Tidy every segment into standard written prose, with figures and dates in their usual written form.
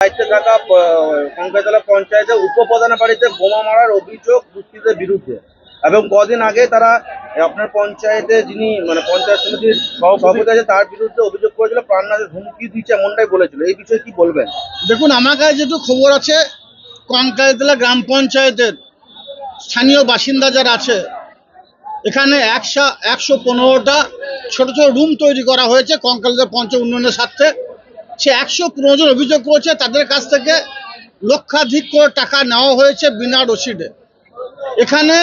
দায়িত্বে থাকা কঙ্কাইতলা পঞ্চায়েতের উপপ্রধানের বাড়িতে বোমা মারার অভিযোগ দুষ্কৃতীদের বিরুদ্ধে, এবং কদিন আগে তারা আপনার পঞ্চায়েতে যিনি পঞ্চায়েত সমিতির সভাপতি আছে তার বিরুদ্ধে অভিযোগ করেছিল, প্রাণনাশের হুমকি দিচ্ছে এমনটাই বলেছিল। এই বিষয়ে কি বলবেন? দেখুন, আমার কাছে যেটুকু খবর আছে, কঙ্কাইতলা গ্রাম পঞ্চায়েতের স্থানীয় বাসিন্দা যারা আছে, এখানে 115টা ছোট ছোট রুম তৈরি করা হয়েছে কঙ্কাইতলা পঞ্চায়েত উন্নয়নের স্বার্থে। সে 115 জন অভিযোগ করেছে তাদের কাছ থেকে লক্ষাধিক করে টাকা নেওয়া হয়েছে বিনা রসিদে। এখানে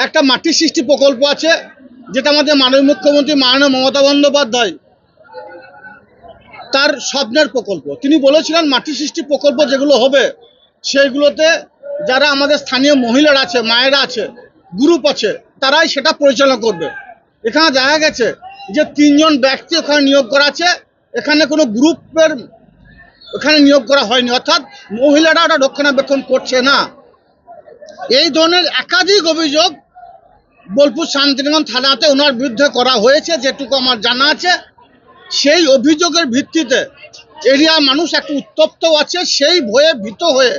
একটা মাটি সৃষ্টি প্রকল্প আছে, যেটা আমাদের মাননীয় মুখ্যমন্ত্রী মাননীয় মমতা বন্দ্যোপাধ্যায় তার স্বপ্নের প্রকল্প। তিনি বলেছিলেন মাটি সৃষ্টি প্রকল্প যেগুলো হবে সেইগুলোতে যারা আমাদের স্থানীয় মহিলারা আছে, মায়েরা আছে, গ্রুপ আছে, তারাই সেটা পরিচালনা করবে। এখানে দেখা গেছে যে 3 জন ব্যক্তি ওখানে নিয়োগ করা আছে, এখানে কোনো গ্রুপের ওখানে নিয়োগ করা হয়নি, অর্থাৎ মহিলারা ওটা রক্ষণাবেক্ষণ করছে না। এই ধরনের একাধিক অভিযোগ বোলপুর শান্তিনিকেতন থানাতে ওনার বিরুদ্ধে করা হয়েছে, যেটুকু আমার জানা আছে। সেই অভিযোগের ভিত্তিতে এরিয়ার মানুষ একটু উত্তপ্ত আছে, সেই ভয়ে ভীত হয়ে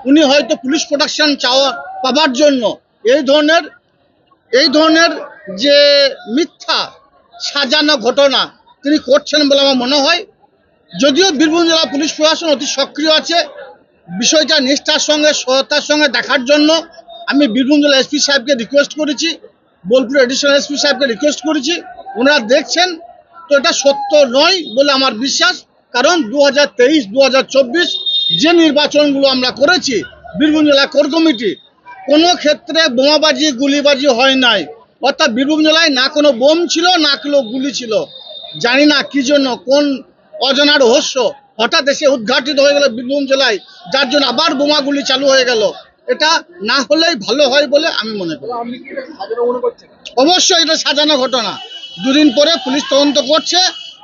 উনি হয়তো পুলিশ প্রোটেকশন পাবার জন্য এই ধরনের যে মিথ্যা সাজানো ঘটনা তিনি করছেন বলে আমার মনে হয়। যদিও বীরভূম জেলা পুলিশ প্রশাসন অতি সক্রিয় আছে, বিষয়টা নিষ্ঠার সঙ্গে সততার সঙ্গে দেখার জন্য আমি বীরভূম জেলা এসপি সাহেবকে রিকোয়েস্ট করেছি, বোলপুর এডিশনাল এসপি সাহেবকে রিকোয়েস্ট করেছি, ওনারা দেখছেন। তো এটা সত্য নয় বলে আমার বিশ্বাস, কারণ 2023-2024 যে নির্বাচনগুলো আমরা করেছি বীরভূম জেলা কোর কমিটি, কোনো ক্ষেত্রে বোমাবাজি গুলিবাজি হয় নাই। অর্থাৎ বীরভূম জেলায় না কোনো বোম ছিল, না কোনো গুলি ছিল। জানি না কি জন্য, কোন অজানা রহস্য হঠাৎ এসে উদ্ঘাটিত হয়ে গেল বীরভূম জেলায়, যার জন্য আবার বোমাগুলি চালু হয়ে গেল। এটা না হলেই ভালো হয় বলে আমি মনে করি। অবশ্যই এটা সাজানো ঘটনা। 2 দিন পরে পুলিশ তদন্ত করছে,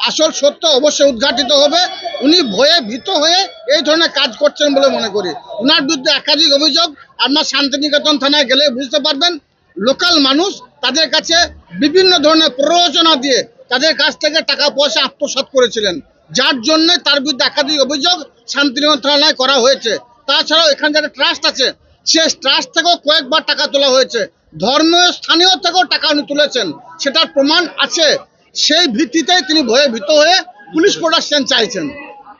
আসল সত্য অবশ্যই উদ্ঘাটিত হবে। উনি ভয়ে ভীত হয়ে এই ধরনের কাজ করছেন বলে মনে করি। ওনার বিরুদ্ধে একাধিক অভিযোগ আপনার শান্তিনিকেতন থানায় গেলে বুঝতে পারবেন। লোকাল মানুষ তাদের কাছে বিভিন্ন ধরনের প্ররোচনা দিয়ে তাদের কাছ থেকে টাকা পয়সা আত্মসাৎ করেছিলেন, যার জন্য তার বিরুদ্ধে একাধিক অভিযোগ শান্তিনিকেতন থানায় করা হয়েছে। তাছাড়াও এখানে যারা ট্রাস্ট আছে, সে ট্রাস্ট থেকেও কয়েকবার টাকা তোলা হয়েছে, ধর্মীয় স্থানীয় থেকেও টাকা উনি তুলেছেন, সেটার প্রমাণ আছে। সেই ভিত্তিতে তিনি ভয়ে ভীত হয়ে পুলিশ প্রোটেকশন চাইছেন,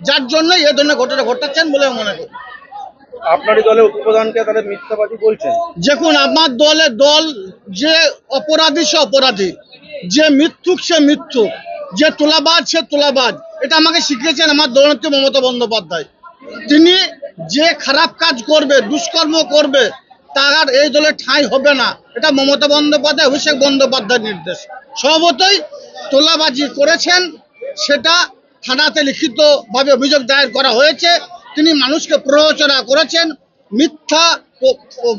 যার জন্য এই ধরনের ঘটনা ঘটাচ্ছেন বলে মনে করি। আপনারই দলের উপপ্রধানকে তাদের মিথ্যাবাদী বলছেন? দেখুন, আমার দল যে অপরাধী সে অপরাধী, যে মিথ্যুক সে মিথ্যুক, যে তোলাবাজ সে তোলাবাজ। এটা আমাকে শিখিয়েছেন আমার দলনেত্রী মমতা বন্দ্যোপাধ্যায়। তিনি যে খারাপ কাজ করবে, দুষ্কর্ম করবে, তার এই দলে ঠাঁই হবে না। এটা মমতা বন্দ্যোপাধ্যায়, অভিষেক বন্দ্যোপাধ্যায়ের নির্দেশ। স্বভাবতই তোলাবাজি করেছেন, সেটা থানাতে লিখিতভাবে অভিযোগ দায়ের করা হয়েছে। তিনি মানুষকে প্ররোচনা করেছেন, মিথ্যা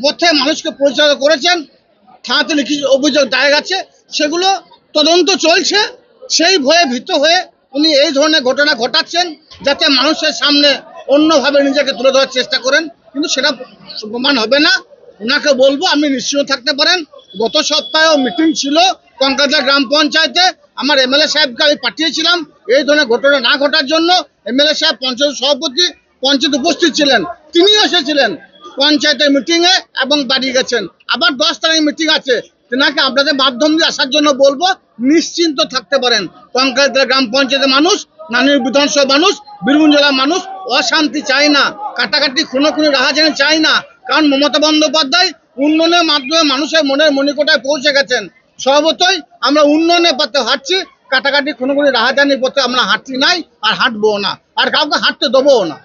পথে মানুষকে পরিচালনা করেছেন, থানাতে লিখিত অভিযোগ দায়ের আছে, সেগুলো তদন্ত চলছে। সেই ভয়ে ভীত হয়ে উনি এই ধরনের ঘটনা ঘটাচ্ছেন, যাতে মানুষের সামনে অন্যভাবে নিজেকে তুলে ধরার চেষ্টা করেন, কিন্তু সেটা প্রমাণ হবে না। ওনাকে বলবো আপনি নিশ্চিন্ত থাকতে পারেন। গত সপ্তাহেও মিটিং ছিল কঙ্কাইতলা গ্রাম পঞ্চায়েতে, আমার এমএলএ সাহেবকে আমি পাঠিয়েছিলাম এই ধরনের ঘটনা না ঘটার জন্য। এমএলএ সাহেব, পঞ্চায়েত সভাপতি, পঞ্চায়েত উপস্থিত ছিলেন, তিনিও এসেছিলেন পঞ্চায়েতের মিটিংয়ে এবং বাড়ি গেছেন। আবার 10 তারিখ মিটিং আছে, তেনাকে আপনাদের মাধ্যম দিয়ে আসার জন্য বলবো, নিশ্চিন্ত থাকতে পারেন। কঙ্কাইতলা গ্রাম পঞ্চায়েতের মানুষ, নানির বিধানসভা মানুষ, বীরভূম জেলার মানুষ অশান্তি চায় না, কাটাকাটি খুনোখুনি রাহাজানি চায় না। কারণ মমতা বন্দ্যোপাধ্যায় উন্নয়নের মাধ্যমে মানুষের মনের মণিকোটায় পৌঁছে গেছেন। স্বভাবতই আমরা উন্নয়নের পথে হাঁটছি, কাটাকাটি খুনোখুনি রাহাজানির পথে আমরা হাঁটছি নাই, আর হাঁটবো না, আর কাউকে হাঁটতে দেবো না।